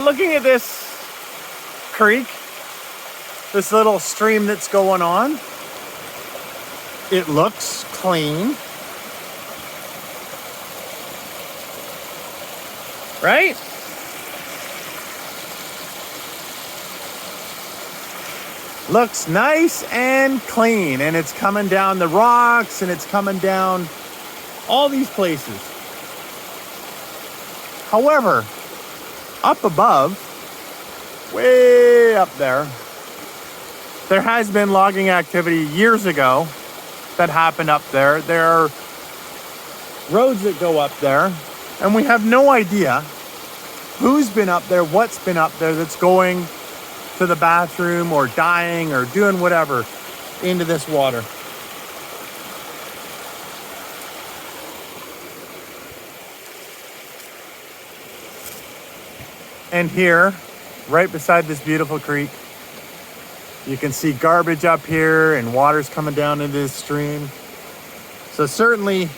Looking at this creek, this little stream that's going on, it looks clean, right? Looks nice and clean, and it's coming down the rocks and it's coming down all these places. However, up above, way up there has been logging activity years ago that happened up there. There are roads that go up there, and we have no idea who's been up there, what's been up there that's going to the bathroom or dying or doing whatever into this water. And here, right beside this beautiful creek, you can see garbage up here and water's coming down into this stream. So certainly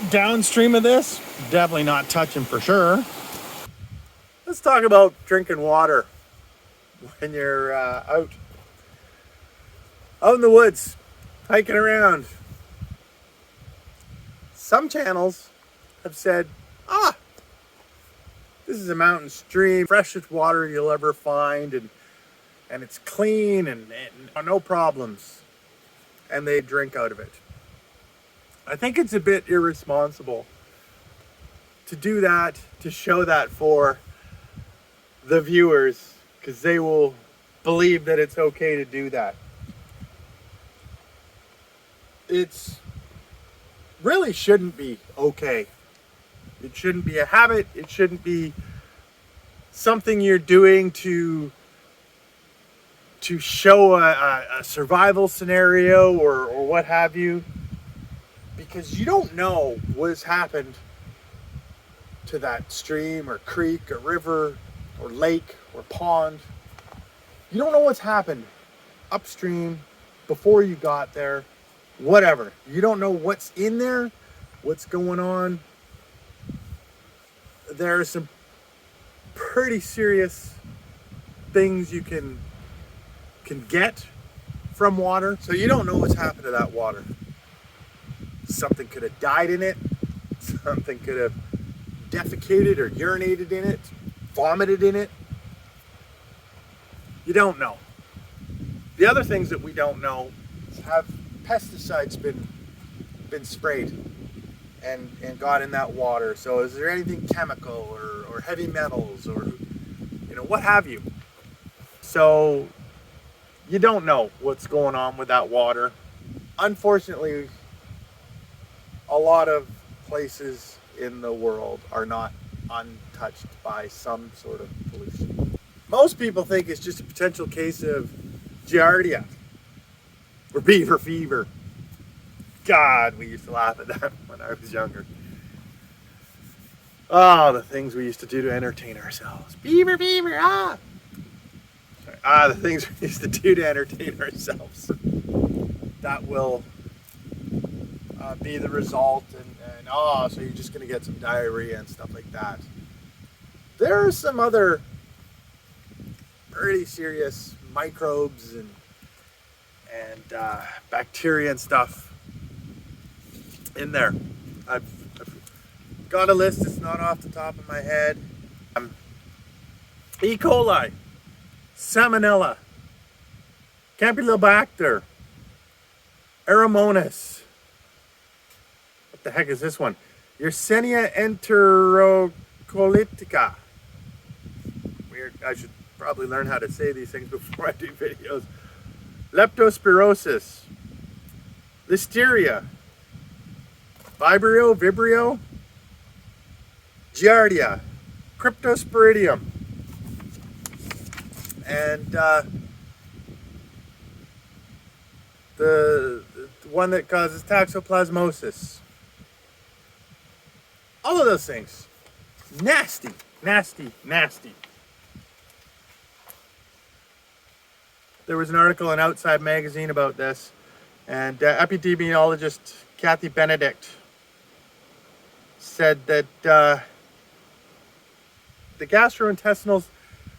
downstream of this, definitely not touching for sure. Let's talk about drinking water when you're out in the woods, hiking around. Some channels have said, this is a mountain stream, freshest water you'll ever find, and it's clean and no problems, and they drink out of it. I think it's a bit irresponsible to do that, to show that for the viewers, because they will believe that it's okay to do that. It's really shouldn't be okay. It shouldn't be a habit. It shouldn't be something you're doing to show a survival scenario or what have you, because you don't know what has happened to that stream or creek or river or lake or pond. You don't know what's happened upstream before you got there, whatever. You don't know what's in there, what's going on. There are some pretty serious things you can get from water. So you don't know what's happened to that water. Something could have died in it. Something could have defecated or urinated in it, vomited in it. You don't know. The other things that we don't know is, have pesticides been sprayed and got in that water? So is there anything chemical or heavy metals or what have you? So you don't know what's going on with that water. Unfortunately, a lot of places in the world are not untouched by some sort of pollution. Most people think it's just a potential case of giardia or beaver fever. God, we used to laugh at that when I was younger. Oh, the things we used to do to entertain ourselves. Beaver fever, the things we used to do to entertain ourselves. That will be the result, so you're just going to get some diarrhea and stuff like that. There are some other pretty serious microbes and bacteria and stuff in there. I've got a list. It's not off the top of my head. E. coli, Salmonella, Campylobacter, Aeromonas. What the heck is this one? Yersinia enterocolitica. Weird. I should probably learn how to say these things before I do videos. Leptospirosis, Listeria, Vibrio, Giardia, Cryptosporidium, and the one that causes toxoplasmosis. All of those things. Nasty, nasty, nasty. There was an article in Outside Magazine about this, and epidemiologist Kathy Benedict said that the gastrointestinal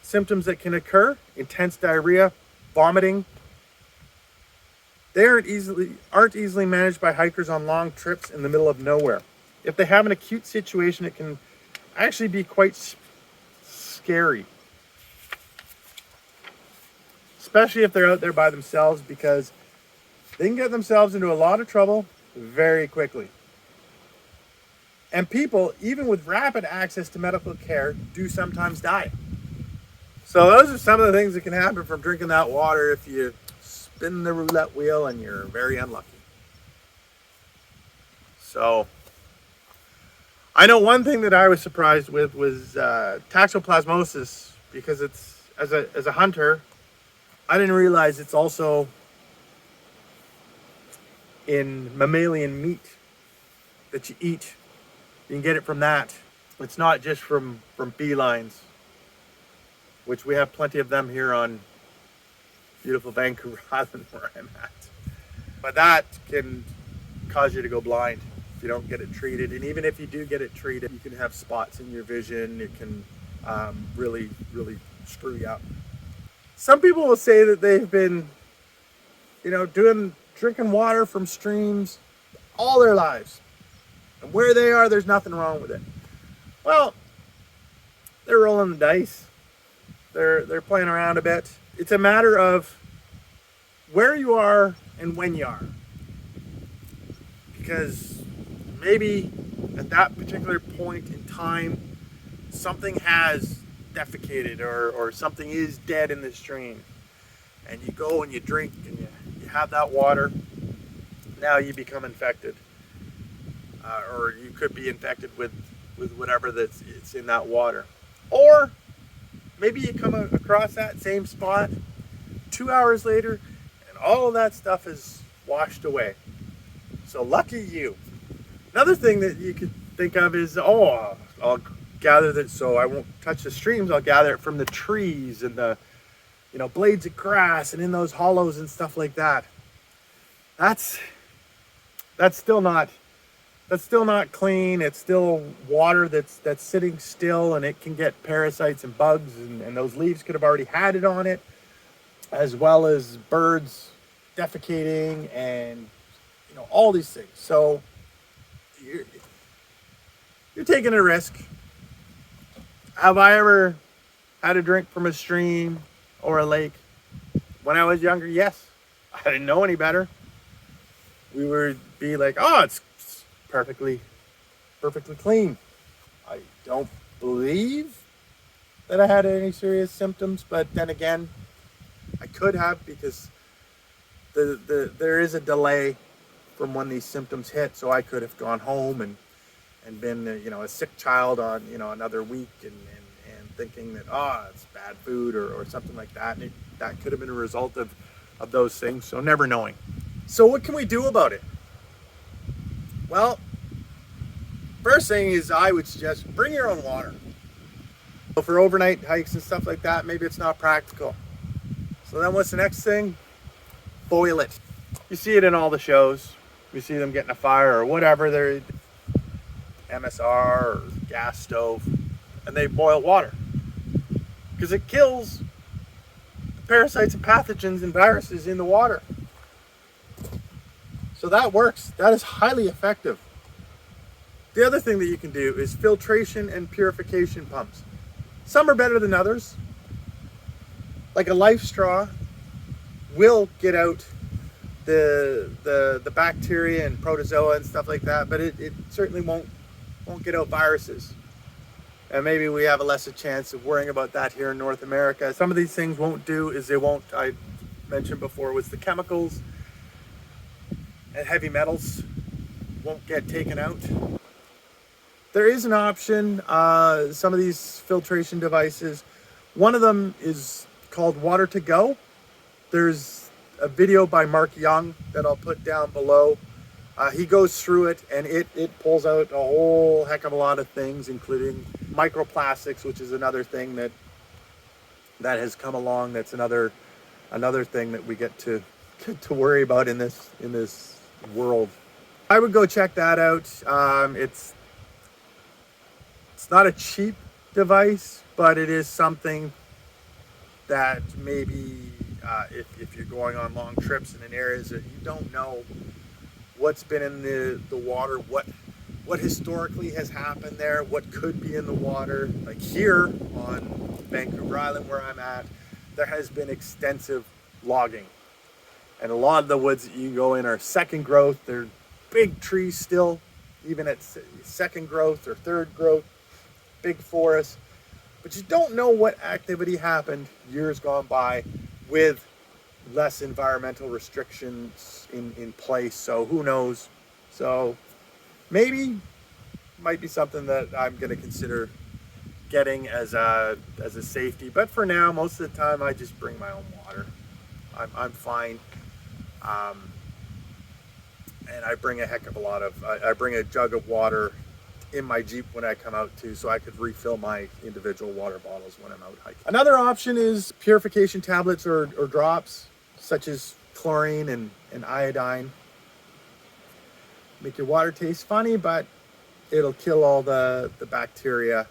symptoms that can occur, intense diarrhea, vomiting, they aren't easily managed by hikers on long trips in the middle of nowhere. If they have an acute situation, it can actually be quite scary, especially if they're out there by themselves, because they can get themselves into a lot of trouble very quickly. And people, even with rapid access to medical care, do sometimes die. So those are some of the things that can happen from drinking that water if you spin the roulette wheel and you're very unlucky. So I know one thing that I was surprised with was toxoplasmosis, because it's as a hunter, I didn't realize it's also in mammalian meat that you eat. You can get it from that. It's not just from felines, which we have plenty of them here on beautiful Vancouver Island where I'm at. But that can cause you to go blind if you don't get it treated. And even if you do get it treated, you can have spots in your vision. It can really, really screw you up. Some people will say that they've been, drinking water from streams all their lives. And where they are, there's nothing wrong with it. Well, they're rolling the dice. They're playing around a bit. It's a matter of where you are and when you are. Because maybe at that particular point in time, something has defecated or something is dead in the stream. And you go and you drink and you have that water. Now you become infected. Or you could be infected with whatever it's in that water. Or maybe you come across that same spot 2 hours later and all of that stuff is washed away. So lucky you. Another thing that you could think of is, I'll gather that, so I won't touch the streams, I'll gather it from the trees and the blades of grass and in those hollows and stuff like that. That's still not clean. It's still water that's sitting still, and it can get parasites and bugs, and those leaves could have already had it on it, as well as birds defecating and all these things. So you're taking a risk. Have I ever had a drink from a stream or a lake? When I was younger, yes. I didn't know any better. We would be like, it's perfectly clean. I don't believe that I had any serious symptoms, but then again, I could have, because there is a delay from when these symptoms hit. So I could have gone home and been a sick child on another week and thinking that it's bad food or something like that, and that could have been a result of those things. So never knowing. So what can we do about it? Well, first thing is I would suggest bring your own water. So for overnight hikes and stuff like that, maybe it's not practical. So then what's the next thing? Boil it. You see it in all the shows. You see them getting a fire or whatever, they're MSR or gas stove, and they boil water because it kills the parasites and pathogens and viruses in the water. So that works. That is highly effective. The other thing that you can do is filtration and purification pumps. Some are better than others. Like a life straw will get out the bacteria and protozoa and stuff like that, but it certainly won't get out viruses. And maybe we have a lesser chance of worrying about that here in North America. Some of these things won't do is I mentioned before, was the chemicals and heavy metals won't get taken out. There is an option, some of these filtration devices. One of them is called Water to Go. There's a video by Mark Young that I'll put down below. He goes through it and it pulls out a whole heck of a lot of things, including microplastics, which is another thing that has come along. That's another thing that we get to worry about in this world. I would go check that out. It's not a cheap device, but it is something that maybe if you're going on long trips and in areas that you don't know what's been in the water, what historically has happened there, what could be in the water. Like here on Vancouver Island where I'm at, there has been extensive logging. And a lot of the woods that you go in are second growth. They're big trees still, even at second growth or third growth, big forests. But you don't know what activity happened years gone by with less environmental restrictions in place. So who knows? So maybe might be something that I'm going to consider getting as a safety. But for now, most of the time, I just bring my own water. I'm fine. And I bring a heck of a lot of, I bring a jug of water in my Jeep when I come out too, so I could refill my individual water bottles when I'm out hiking. Another option is purification tablets or drops, such as chlorine and iodine. Make your water taste funny, but it'll kill all the bacteria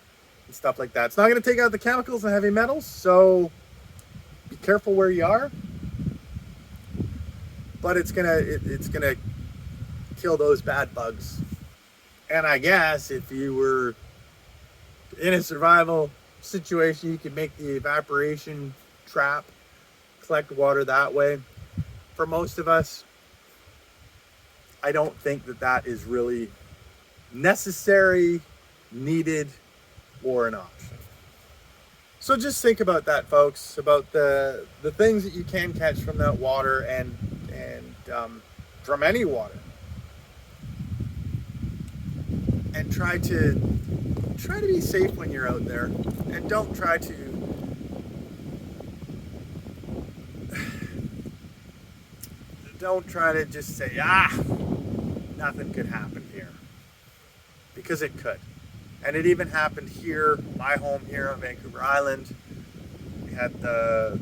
and stuff like that. It's not going to take out the chemicals and heavy metals, so be careful where you are. But it's gonna kill those bad bugs. And I guess if you were in a survival situation, you could make the evaporation trap, collect water that way. For most of us, I don't think that is really necessary, needed, or an option. So just think about that, folks, about the things that you can catch from that water and from any water. And try to be safe when you're out there, and don't try to just say, nothing could happen here, because it could. And it even happened here, my home here on Vancouver Island. We had the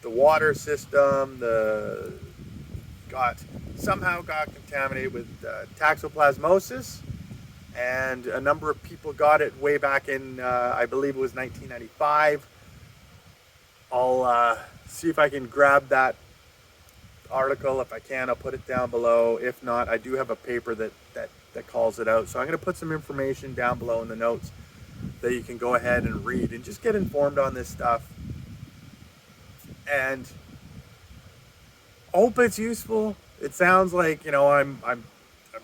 water system, somehow got contaminated with toxoplasmosis. And a number of people got it way back in, I believe it was 1995. I'll see if I can grab that article. If I can, I'll put it down below. If not, I do have a paper that calls it out. So I'm going to put some information down below in the notes that you can go ahead and read and just get informed on this stuff. And hope it's useful. It sounds like, I'm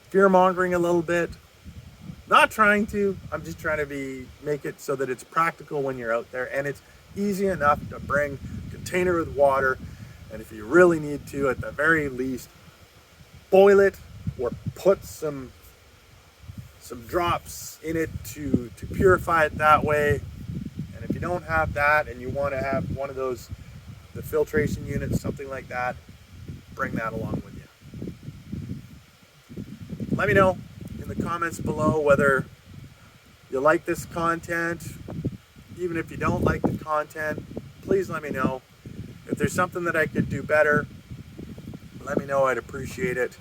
fear-mongering a little bit. Not trying to, I'm just trying to make it so that it's practical when you're out there, and it's easy enough to bring a container with water, and if you really need to, at the very least, boil it or put some drops in it to purify it that way. And if you don't have that and you want to have one of those, the filtration units, something like that, bring that along with you. Let me know in the comments below whether you like this content. Even if you don't like the content, please let me know. If there's something that I could do better, let me know. I'd appreciate it.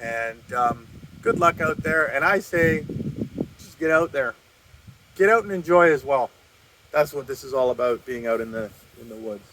And good luck out there. And I say, just get out there. Get out and enjoy as well. That's what this is all about, being out in the woods.